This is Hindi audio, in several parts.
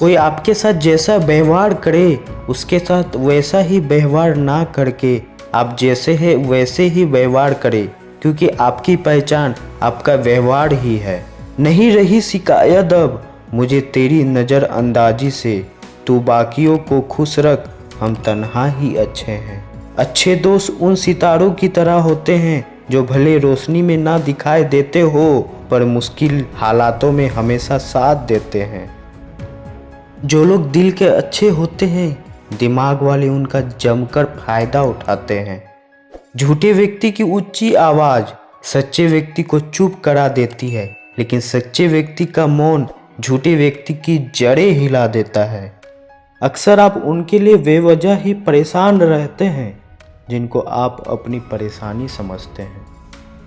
कोई आपके साथ जैसा व्यवहार करे उसके साथ वैसा ही व्यवहार ना करके आप जैसे हैं वैसे ही व्यवहार करें, क्योंकि आपकी पहचान आपका व्यवहार ही है। नहीं रही शिकायत अब मुझे तेरी नज़रअंदाजी से, तू बाकियों को खुश रख, हम तन्हा ही अच्छे हैं। अच्छे दोस्त उन सितारों की तरह होते हैं जो भले रोशनी में ना दिखाई देते हो पर मुश्किल हालातों में हमेशा साथ देते हैं। जो लोग दिल के अच्छे होते हैं दिमाग वाले उनका जमकर फायदा उठाते हैं। झूठे व्यक्ति की ऊंची आवाज सच्चे व्यक्ति को चुप करा देती है, लेकिन सच्चे व्यक्ति का मौन झूठे व्यक्ति की जड़ें हिला देता है। अक्सर आप उनके लिए बेवजह ही परेशान रहते हैं जिनको आप अपनी परेशानी समझते हैं।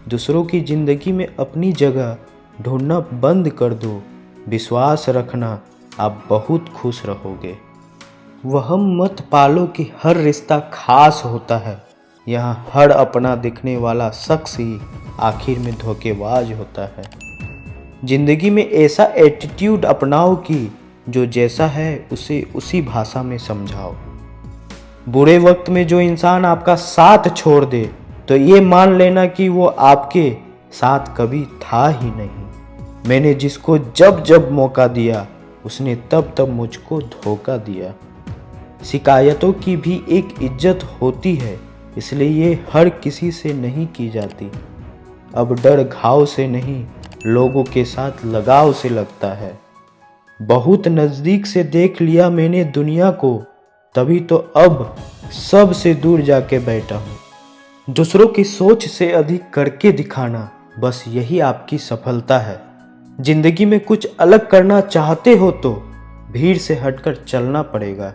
दूसरों की जिंदगी में अपनी जगह ढूंढना बंद कर दो, विश्वास रखना आप बहुत खुश रहोगे। वहम मत पालो कि हर रिश्ता खास होता है, यहाँ हर अपना दिखने वाला शख्स ही आखिर में धोखेबाज होता है। जिंदगी में ऐसा एटीट्यूड अपनाओ कि जो जैसा है उसे उसी भाषा में समझाओ। बुरे वक्त में जो इंसान आपका साथ छोड़ दे तो ये मान लेना कि वो आपके साथ कभी था ही नहीं। मैंने जिसको जब जब मौका दिया उसने तब तब मुझको धोखा दिया। शिकायतों की भी एक इज्जत होती है, इसलिए ये हर किसी से नहीं की जाती। अब डर घाव से नहीं लोगों के साथ लगाव से लगता है। बहुत नज़दीक से देख लिया मैंने दुनिया को, तभी तो अब सब से दूर जाके बैठा हूँ। दूसरों की सोच से अधिक करके दिखाना, बस यही आपकी सफलता है। जिंदगी में कुछ अलग करना चाहते हो तो भीड़ से हटकर चलना पड़ेगा।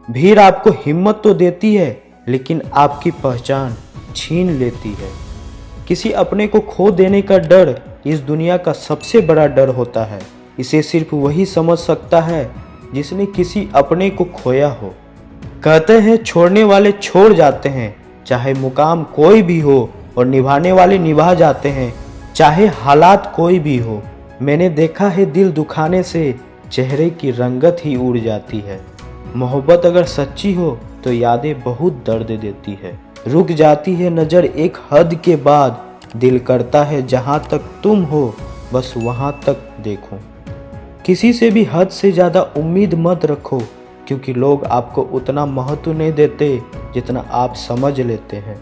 भीड़ आपको हिम्मत तो देती है लेकिन आपकी पहचान छीन लेती है। किसी अपने को खो देने का डर इस दुनिया का सबसे बड़ा डर होता है। इसे सिर्फ वही समझ सकता है जिसने किसी अपने को खोया हो। कहते हैं छोड़ने वाले छोड़ जाते हैं, चाहे मुकाम कोई भी हो, और निभाने वाले निभा जाते हैं, चाहे हालात कोई भी हो। मैंने देखा है दिल दुखाने से चेहरे की रंगत ही उड़ जाती है। मोहब्बत अगर सच्ची हो तो यादें बहुत दर्द देती है। रुक जाती है नज़र एक हद के बाद, दिल करता है जहाँ तक तुम हो बस वहाँ तक देखो। किसी से भी हद से ज़्यादा उम्मीद मत रखो, क्योंकि लोग आपको उतना महत्व नहीं देते जितना आप समझ लेते हैं।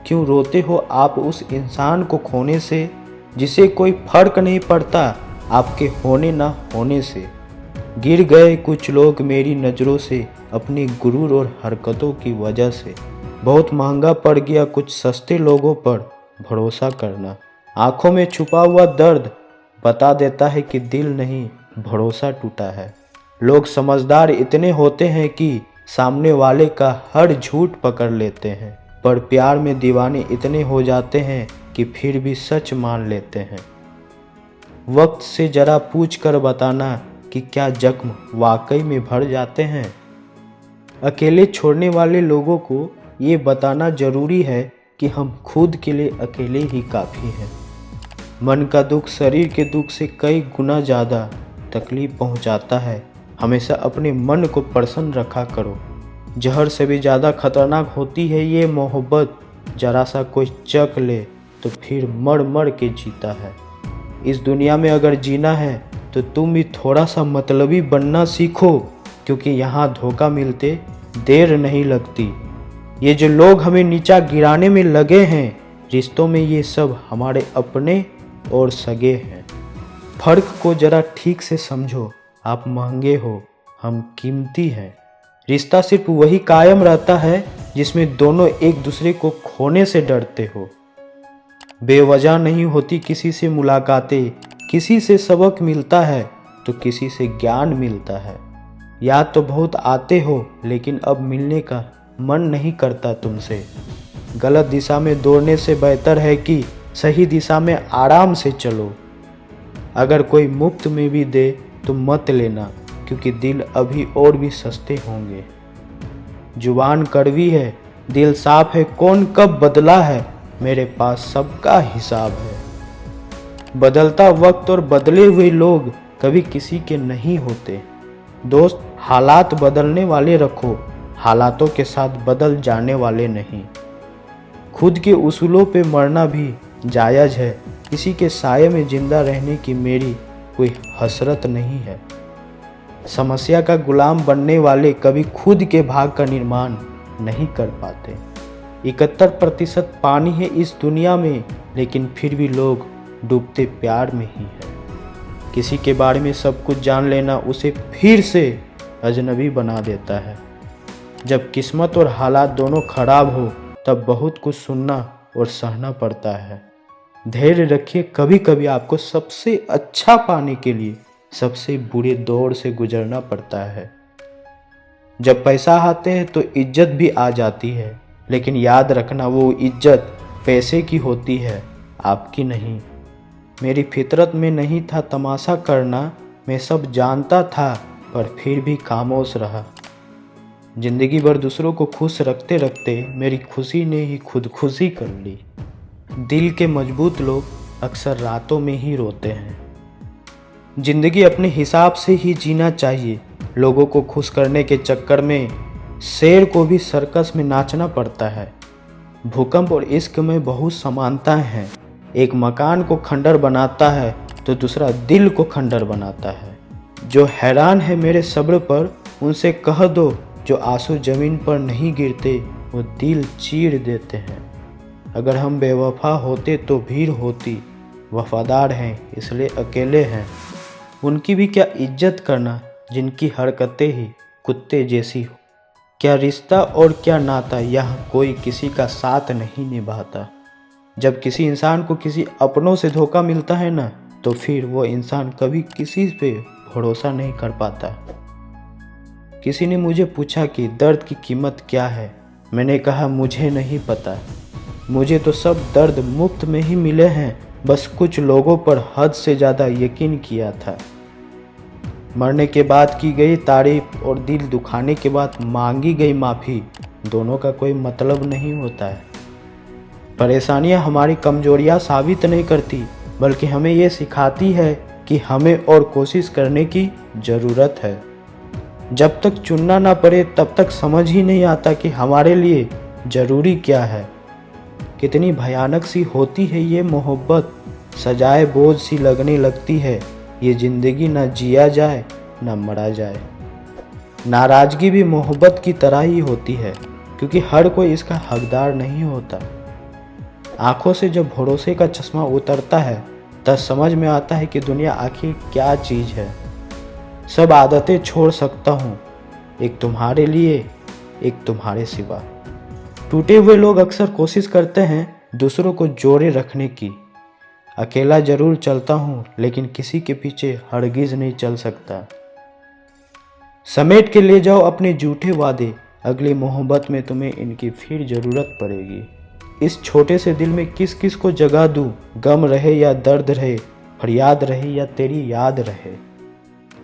क्यों रोते हो आप उस इंसान को खोने से जिसे कोई फर्क नहीं पड़ता आपके होने ना होने से। गिर गए कुछ लोग मेरी नज़रों से अपनी गुरूर और हरकतों की वजह से। बहुत महंगा पड़ गया कुछ सस्ते लोगों पर भरोसा करना। आंखों में छुपा हुआ दर्द बता देता है कि दिल नहीं भरोसा टूटा है। लोग समझदार इतने होते हैं कि सामने वाले का हर झूठ पकड़ लेते हैं, पर प्यार में दीवाने इतने हो जाते हैं कि फिर भी सच मान लेते हैं। वक्त से जरा पूछ कर बताना कि क्या जख्म वाकई में भर जाते हैं। अकेले छोड़ने वाले लोगों को ये बताना जरूरी है कि हम खुद के लिए अकेले ही काफ़ी हैं। मन का दुख शरीर के दुख से कई गुना ज़्यादा तकलीफ पहुंचाता है। हमेशा अपने मन को प्रसन्न रखा करो। जहर से भी ज़्यादा खतरनाक होती है ये मोहब्बत। जरा सा कोई चख ले तो फिर मर मर के जीता है। इस दुनिया में अगर जीना है तो तुम भी थोड़ा सा मतलबी बनना सीखो, क्योंकि यहाँ धोखा मिलते देर नहीं लगती। ये जो लोग हमें नीचा गिराने में लगे हैं, रिश्तों में ये सब हमारे अपने और सगे हैं। फर्क को जरा ठीक से समझो। आप महंगे हो, हम कीमती हैं। रिश्ता सिर्फ वही कायम रहता है जिसमें दोनों एक दूसरे को खोने से डरते हो। बेवजह नहीं होती किसी से मुलाकातें, किसी से सबक मिलता है तो किसी से ज्ञान मिलता है। याद तो बहुत आते हो लेकिन अब मिलने का मन नहीं करता तुमसे। गलत दिशा में दौड़ने से बेहतर है कि सही दिशा में आराम से चलो। अगर कोई मुफ्त में भी दे तो मत लेना, क्योंकि दिल अभी और भी सस्ते होंगे। जुबान कड़वी है, दिल साफ है, कौन कब बदला है, मेरे पास सबका हिसाब है। बदलता वक्त और बदले हुए लोग कभी किसी के नहीं होते। दोस्त, हालात बदलने वाले रखो, हालातों के साथ बदल जाने वाले नहीं। खुद के उसूलों पे मरना भी जायज़ है, किसी के साये में जिंदा रहने की मेरी कोई हसरत नहीं है। समस्या का गुलाम बनने वाले कभी खुद के भाग का निर्माण नहीं कर पाते। 71% पानी है इस दुनिया में, लेकिन फिर भी लोग डूबते प्यार में ही है। किसी के बारे में सब कुछ जान लेना उसे फिर से अजनबी बना देता है। जब किस्मत और हालात दोनों खराब हो तब बहुत कुछ सुनना और सहना पड़ता है। धैर्य रखिए, कभी कभी आपको सबसे अच्छा पाने के लिए सबसे बुरे दौर से गुजरना पड़ता है। जब पैसा आते हैं तो इज्जत भी आ जाती है, लेकिन याद रखना वो इज्जत पैसे की होती है, आपकी नहीं। मेरी फितरत में नहीं था तमाशा करना, मैं सब जानता था पर फिर भी खामोश रहा। जिंदगी भर दूसरों को खुश रखते रखते मेरी खुशी ने ही खुदकुशी कर ली। दिल के मजबूत लोग अक्सर रातों में ही रोते हैं। जिंदगी अपने हिसाब से ही जीना चाहिए। लोगों को खुश करने के चक्कर में शेर को भी सर्कस में नाचना पड़ता है। भूकंप और इश्क में बहुत समानताएं हैं। एक मकान को खंडर बनाता है तो दूसरा दिल को खंडर बनाता है। जो हैरान है मेरे सब्र पर, उनसे कह दो जो आंसू जमीन पर नहीं गिरते वो दिल चीर देते हैं। अगर हम बेवफा होते तो भीड़ होती, वफादार हैं इसलिए अकेले हैं। उनकी भी क्या इज्जत करना जिनकी हरकतें ही कुत्ते जैसी हो। क्या रिश्ता और क्या नाता, यह कोई किसी का साथ नहीं निभाता। जब किसी इंसान को किसी अपनों से धोखा मिलता है ना, तो फिर वो इंसान कभी किसी पे भरोसा नहीं कर पाता। किसी ने मुझे पूछा कि दर्द की कीमत क्या है। मैंने कहा मुझे नहीं पता, मुझे तो सब दर्द मुफ्त में ही मिले हैं, बस कुछ लोगों पर हद से ज़्यादा यकीन किया था। मरने के बाद की गई तारीफ और दिल दुखाने के बाद मांगी गई माफ़ी, दोनों का कोई मतलब नहीं होता है। परेशानियां हमारी कमजोरियां साबित नहीं करती, बल्कि हमें ये सिखाती है कि हमें और कोशिश करने की ज़रूरत है। जब तक चुनना ना पड़े तब तक समझ ही नहीं आता कि हमारे लिए ज़रूरी क्या है। कितनी भयानक सी होती है ये मोहब्बत, सजाए बोझ सी लगने लगती है। ये ज़िंदगी ना जिया जाए ना मरा जाए। नाराज़गी भी मोहब्बत की तरह ही होती है, क्योंकि हर कोई इसका हकदार नहीं होता। आंखों से जब भरोसे का चश्मा उतरता है तब समझ में आता है कि दुनिया आखिर क्या चीज़ है। सब आदतें छोड़ सकता हूँ, एक तुम्हारे लिए, एक तुम्हारे सिवा। टूटे हुए लोग अक्सर कोशिश करते हैं दूसरों को जोड़े रखने की। अकेला जरूर चलता हूँ, लेकिन किसी के पीछे हरगिज नहीं चल सकता। समेट के ले जाओ अपने झूठे वादे, अगली मोहब्बत में तुम्हें इनकी फिर ज़रूरत पड़ेगी। इस छोटे से दिल में किस किस को जगह दूँ, गम रहे या दर्द रहे, फरियाद रहे या तेरी याद रहे।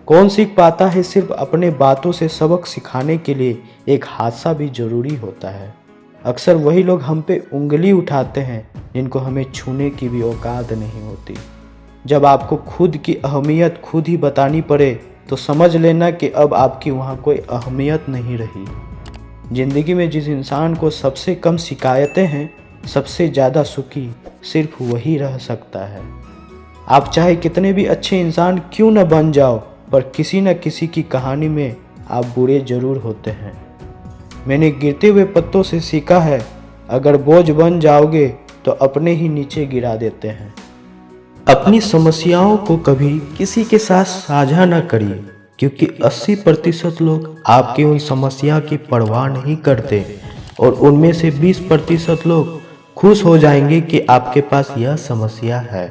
कौन सीख पाता है सिर्फ अपने बातों से सबक सिखाने के लिए एक हादसा भी ज़रूरी होता है। अक्सर वही लोग हम पे उंगली उठाते हैं जिनको हमें छूने की भी औकात नहीं होती। जब आपको खुद की अहमियत खुद ही बतानी पड़े तो समझ लेना कि अब आपकी वहाँ कोई अहमियत नहीं रही। ज़िंदगी में जिस इंसान को सबसे कम शिकायतें हैं, सबसे ज़्यादा सुखी सिर्फ वही रह सकता है। आप चाहे कितने भी अच्छे इंसान क्यों न बन जाओ, पर किसी न किसी की कहानी में आप बुरे ज़रूर होते हैं। मैंने गिरते हुए पत्तों से सीखा है, अगर बोझ बन जाओगे तो अपने ही नीचे गिरा देते हैं। अपनी समस्याओं को कभी किसी के साथ साझा न करिए, क्योंकि 80% लोग आपकी उन समस्या की परवाह नहीं करते और उनमें से 20% लोग खुश हो जाएंगे कि आपके पास यह समस्या है।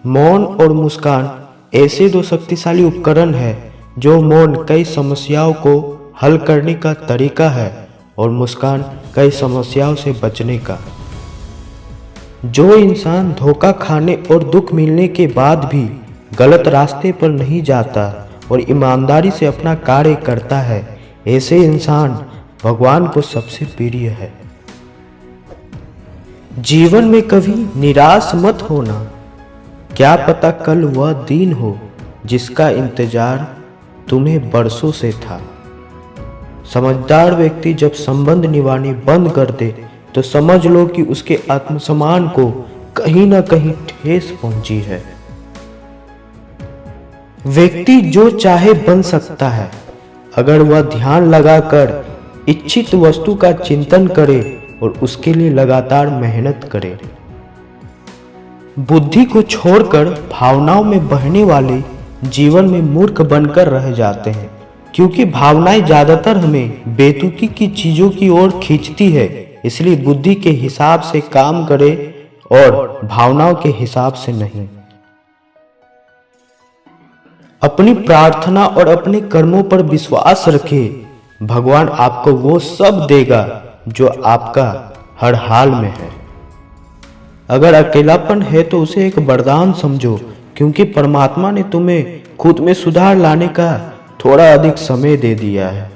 मौन और मुस्कान ऐसे दो शक्तिशाली उपकरण हैं। जो मौन कई समस्याओं को हल करने का तरीका है और मुस्कान कई समस्याओं से बचने का। जो इंसान धोखा खाने और दुख मिलने के बाद भी गलत रास्ते पर नहीं जाता और ईमानदारी से अपना कार्य करता है, ऐसे इंसान भगवान को सबसे प्रिय है। जीवन में कभी निराश मत होना, क्या पता कल वह दिन हो जिसका इंतजार तुम्हें बरसों से था। समझदार व्यक्ति जब संबंध निभानी बंद कर दे तो समझ लो कि उसके आत्मसम्मान को कहीं ना कहीं ठेस पहुंची है। व्यक्ति जो चाहे बन सकता है अगर वह ध्यान लगाकर इच्छित वस्तु का चिंतन करे और उसके लिए लगातार मेहनत करे। बुद्धि को छोड़कर भावनाओं में बहने वाले जीवन में मूर्ख बनकर रह जाते हैं, क्योंकि भावनाएं ज्यादातर हमें बेतुकी की चीजों की ओर खींचती है। इसलिए बुद्धि के हिसाब से काम करे और भावनाओं के हिसाब से नहीं। अपनी प्रार्थना और अपने कर्मों पर विश्वास रखें। भगवान आपको वो सब देगा जो आपका हर हाल में है। अगर अकेलापन है तो उसे एक वरदान समझो, क्योंकि परमात्मा ने तुम्हें खुद में सुधार लाने का थोड़ा अधिक समय दे दिया है।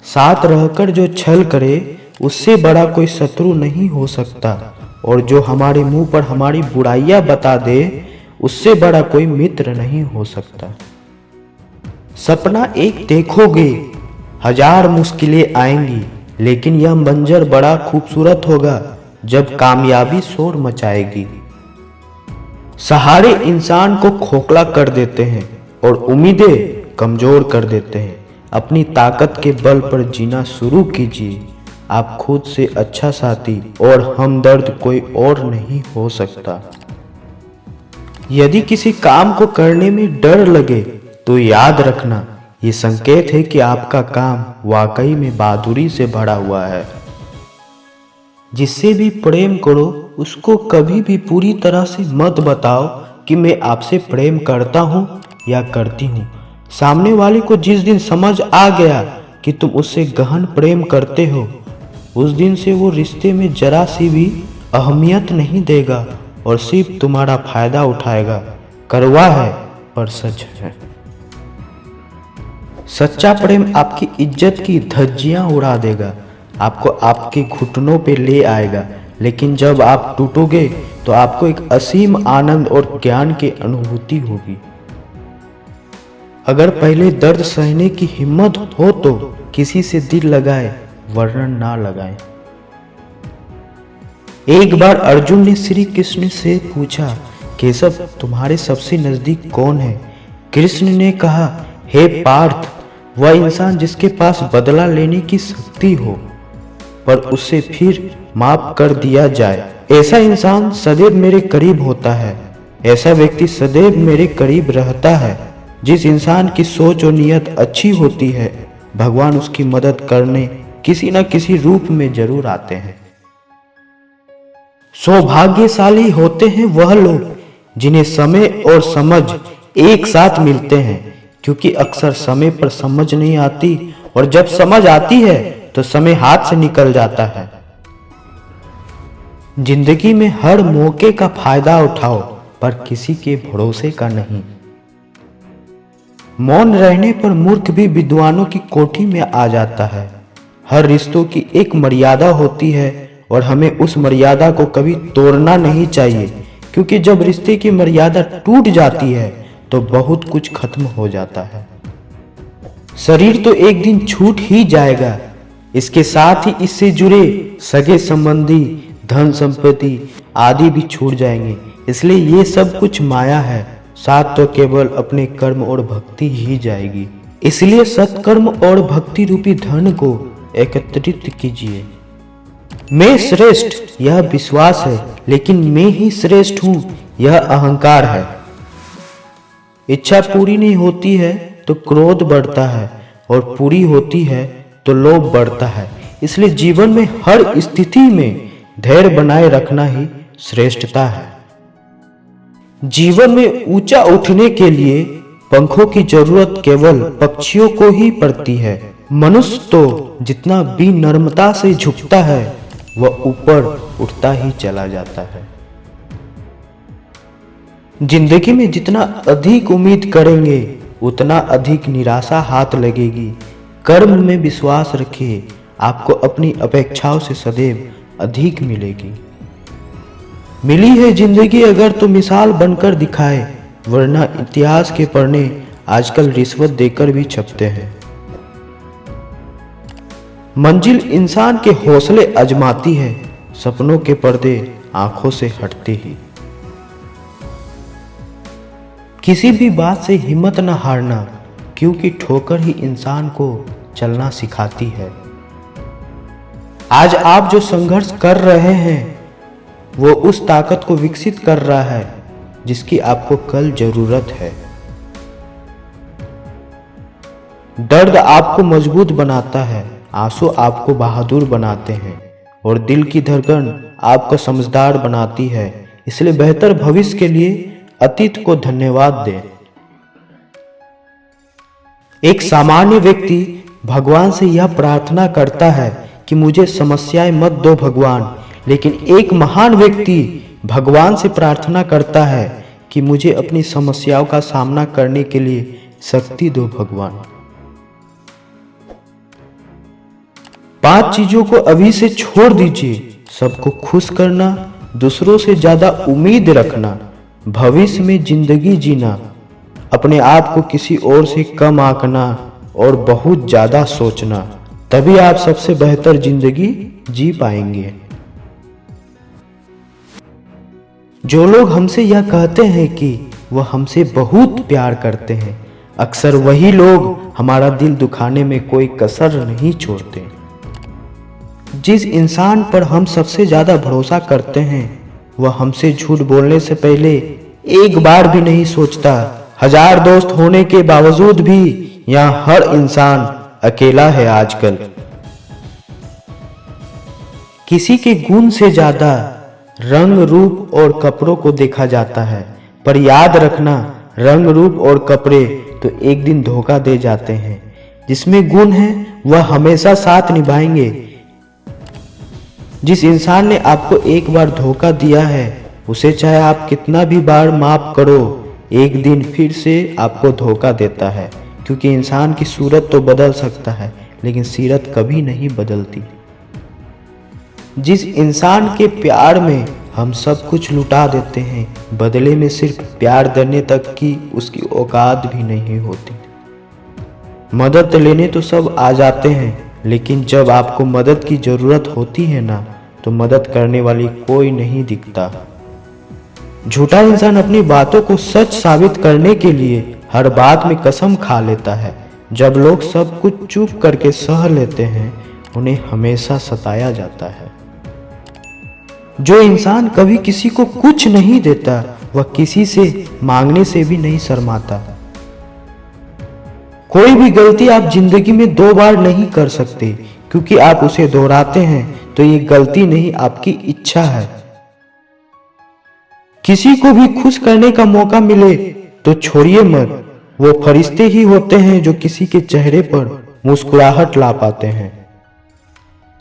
साथ रहकर जो छल करे उससे बड़ा कोई शत्रु नहीं हो सकता, और जो हमारे मुंह पर हमारी बुराइयां बता दे उससे बड़ा कोई मित्र नहीं हो सकता। सपना एक देखोगे, हजार मुश्किलें आएंगी, लेकिन यह मंजर बड़ा खूबसूरत होगा जब कामयाबी शोर मचाएगी। सहारे इंसान को खोखला कर देते हैं और उम्मीदें कमजोर कर देते हैं। अपनी ताकत के बल पर जीना शुरू कीजिए। आप खुद से अच्छा साथी और हमदर्द कोई और नहीं हो सकता। यदि किसी काम को करने में डर लगे तो याद रखना, ये संकेत है कि आपका काम वाकई में बहादुरी से भरा हुआ है। जिससे भी प्रेम करो उसको कभी भी पूरी तरह से मत बताओ कि मैं आपसे प्रेम करता हूँ या करती हूँ। सामने वाले को जिस दिन समझ आ गया कि तुम उससे गहन प्रेम करते हो, उस दिन से वो रिश्ते में जरा सी भी अहमियत नहीं देगा और सिर्फ तुम्हारा फायदा उठाएगा। कड़वा है पर सच है। सच्चा प्रेम आपकी इज्जत की धज्जियां उड़ा देगा, आपको आपके घुटनों पे ले आएगा, लेकिन जब आप टूटोगे तो आपको एक असीम आनंद और ज्ञान की अनुभूति होगी। अगर पहले दर्द सहने की हिम्मत हो तो किसी से दिल लगाए, वरना ना लगाए। एक बार अर्जुन ने श्री कृष्ण से पूछा, केशव तुम्हारे सबसे नजदीक कौन है? कृष्ण ने कहा, हे पार्थ, वह इंसान जिसके पास बदला लेने की शक्ति हो पर उसे फिर माफ कर दिया जाए। ऐसा इंसान सदैव मेरे करीब होता है। ऐसा व्यक्ति सदैव मेरे करीब रहता है। जिस इंसान की सोच और नियत अच्छी होती है, भगवान उसकी मदद करने किसी न किसी रूप में जरूर आते हैं। सौभाग्यशाली होते हैं वह लोग जिन्हें समय और समझ एक साथ मिलते हैं, क्योंकि अक्सर समय पर समझ नहीं आती और जब समझ आती है तो समय हाथ से निकल जाता है। जिंदगी में हर मौके का फायदा उठाओ, पर किसी के भरोसे का नहीं। मौन रहने पर मूर्ख भी विद्वानों की कोठी में आ जाता है। हर रिश्तों की एक मर्यादा होती है और हमें उस मर्यादा को कभी तोड़ना नहीं चाहिए, क्योंकि जब रिश्ते की मर्यादा टूट जाती है तो बहुत कुछ खत्म हो जाता है। शरीर तो एक दिन छूट ही जाएगा, इसके साथ ही इससे जुड़े सगे संबंधी, धन संपत्ति आदि भी छूट जाएंगे। इसलिए ये सब कुछ माया है, साथ तो केवल अपने कर्म और भक्ति ही जाएगी। इसलिए सत्कर्म और भक्ति रूपी धन को एकत्रित कीजिए। मैं श्रेष्ठ यह विश्वास है, लेकिन मैं ही श्रेष्ठ हूं यह अहंकार है। इच्छा पूरी नहीं होती है तो क्रोध बढ़ता है, और पूरी होती है तो लोभ बढ़ता है। इसलिए जीवन में हर स्थिति में धैर्य बनाए रखना ही श्रेष्ठता है। जीवन में ऊंचा उठने के लिए पंखों की जरूरत केवल पक्षियों को ही पड़ती है। मनुष्य तो जितना भी नम्रता से झुकता है वह ऊपर उठता ही चला जाता है। जिंदगी में जितना अधिक उम्मीद करेंगे उतना अधिक निराशा हाथ लगेगी। कर्म में विश्वास रखिए, आपको अपनी अपेक्षाओं से सदैव अधिक मिलेगी। मिली है जिंदगी अगर तो मिसाल बनकर दिखाए, वरना इतिहास के पढ़ने आजकल रिश्वत देकर भी छपते हैं। मंजिल इंसान के हौसले आजमाती है, सपनों के पर्दे आंखों से हटते ही। किसी भी बात से हिम्मत न हारना, क्योंकि ठोकर ही इंसान को चलना सिखाती है। आज आप जो संघर्ष कर रहे हैं वो उस ताकत को विकसित कर रहा है जिसकी आपको कल जरूरत है। दर्द आपको मजबूत बनाता है, आंसू आपको बहादुर बनाते हैं और दिल की धड़कन आपको समझदार बनाती है। इसलिए बेहतर भविष्य के लिए अतीत को धन्यवाद दें। एक सामान्य व्यक्ति भगवान से यह प्रार्थना करता है कि मुझे समस्याएं मत दो भगवान, लेकिन एक महान व्यक्ति भगवान से प्रार्थना करता है कि मुझे अपनी समस्याओं का सामना करने के लिए शक्ति दो भगवान। 5 चीजों को अभी से छोड़ दीजिए। सबको खुश करना, दूसरों से ज्यादा उम्मीद रखना, भविष्य में जिंदगी जीना, अपने आप को किसी और से कम आंकना और बहुत ज्यादा सोचना। तभी आप सबसे बेहतर जिंदगी जी पाएंगे। जो लोग हमसे यह कहते हैं कि वह हमसे बहुत प्यार करते हैं, अक्सर वही लोग हमारा दिल दुखाने में कोई कसर नहीं छोड़ते। जिस इंसान पर हम सबसे ज्यादा भरोसा करते हैं वह हमसे झूठ बोलने से पहले एक बार भी नहीं सोचता। 1000 दोस्त होने के बावजूद भी यहाँ हर इंसान अकेला है आजकल। किसी के गुण से ज्यादा रंग, रूप और कपड़ों को देखा जाता है, पर याद रखना रंग, रूप और कपड़े तो एक दिन धोखा दे जाते हैं। जिसमें गुण है वह हमेशा साथ निभाएंगे। जिस इंसान ने आपको एक बार धोखा दिया है उसे चाहे आप कितना भी बार माफ करो, एक दिन फिर से आपको धोखा देता है। क्योंकि इंसान की सूरत तो बदल सकता है लेकिन सीरत कभी नहीं बदलती। जिस इंसान के प्यार में हम सब कुछ लुटा देते हैं, बदले में सिर्फ प्यार देने तक की उसकी औकात भी नहीं होती। मदद लेने तो सब आ जाते हैं, लेकिन जब आपको मदद की जरूरत होती है ना, तो मदद करने वाली कोई नहीं दिखता। झूठा इंसान अपनी बातों को सच साबित करने के लिए हर बात में कसम खा लेता है। जब लोग सब कुछ चुप करके सह लेते हैं, उन्हें हमेशा सताया जाता है। जो इंसान कभी किसी को कुछ नहीं देता, वह किसी से मांगने से भी नहीं शर्माता। कोई भी गलती आप जिंदगी में 2 बार नहीं कर सकते, क्योंकि आप उसे दोहराते हैं तो ये गलती नहीं, आपकी इच्छा है। किसी को भी खुश करने का मौका मिले तो छोड़िए मत। वो फरिश्ते ही होते हैं जो किसी के चेहरे पर मुस्कुराहट ला पाते हैं।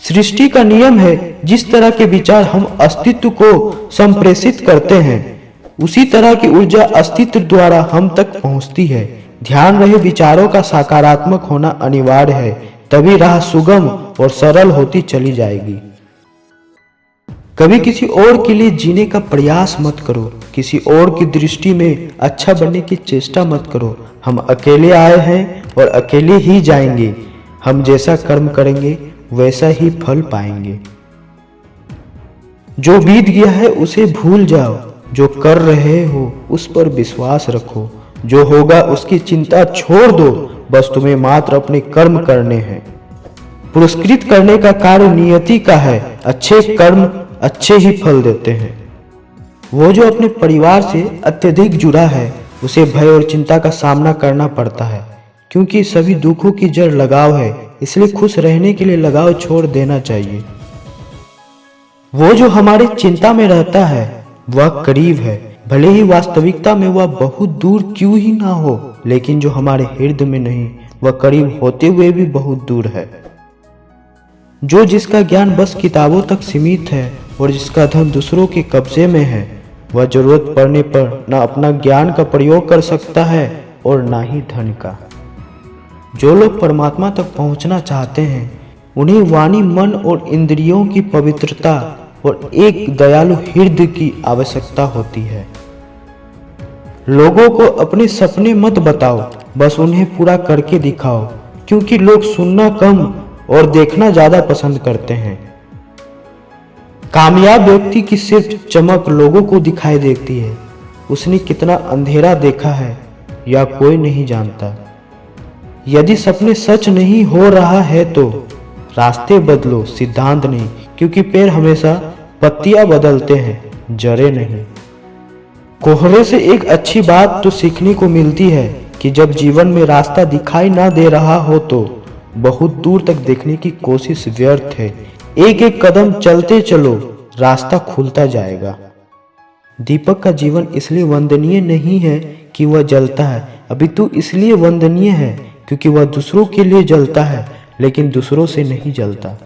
सृष्टि का नियम है, जिस तरह के विचार हम अस्तित्व को संप्रेषित करते हैं, उसी तरह की ऊर्जा अस्तित्व द्वारा हम तक पहुंचती है। ध्यान रहे, विचारों का सकारात्मक होना अनिवार्य है, तभी राह सुगम और सरल होती चली जाएगी। कभी किसी और के लिए जीने का प्रयास मत करो, किसी और की दृष्टि में अच्छा बनने की चेष्टा मत करो। हम अकेले आए हैं और अकेले ही जाएंगे। हम जैसा कर्म करेंगे वैसा ही फल पाएंगे। जो बीत गया है उसे भूल जाओ, जो कर रहे हो उस पर विश्वास रखो। जो होगा उसकी चिंता छोड़ दो, बस तुम्हें मात्र अपने कर्म करने हैं। पुरस्कृत करने का कार्य नियति का है, अच्छे कर्म अच्छे ही फल देते हैं। वो जो अपने परिवार से अत्यधिक जुड़ा है उसे भय और चिंता का सामना करना पड़ता है, क्योंकि सभी दुखों की जड़ लगाव है। इसलिए खुश रहने के लिए लगाव छोड़ देना चाहिए। वो जो हमारी चिंता में रहता है वह करीब है, भले ही वास्तविकता में वह बहुत दूर क्यों ही ना हो, लेकिन जो हमारे हृदय में नहीं वह करीब होते हुए भी बहुत दूर है। जो जिसका ज्ञान बस किताबों तक सीमित है और जिसका धन दूसरों के कब्जे में है, वह जरूरत पड़ने पर न अपना ज्ञान का प्रयोग कर सकता है और ना ही धन का। जो लोग परमात्मा तक पहुंचना चाहते हैं उन्हें वाणी, मन और इंद्रियों की पवित्रता और एक दयालु हृदय की आवश्यकता होती है। लोगों को अपने सपने मत बताओ, बस उन्हें पूरा करके दिखाओ, क्योंकि लोग सुनना कम और देखना ज्यादा पसंद करते हैं। कामयाब व्यक्ति की सिर्फ चमक लोगों को दिखाई देती है, उसने कितना अंधेरा देखा है या कोई नहीं जानता। यदि सपने सच नहीं हो रहा है तो रास्ते बदलो, सिद्धांत नहीं, क्योंकि पेड़ हमेशा पत्तियां बदलते हैं, जड़ें नहीं। कोहरे से एक अच्छी बात तो सीखने को मिलती है कि जब जीवन में रास्ता दिखाई ना दे रहा हो तो बहुत दूर तक देखने की कोशिश व्यर्थ है। एक एक कदम चलते चलो, रास्ता खुलता जाएगा। दीपक का जीवन इसलिए वंदनीय नहीं है कि वह जलता है, अपितु इसलिए वंदनीय है क्योंकि वह दूसरों के लिए जलता है, लेकिन दूसरों से नहीं जलता।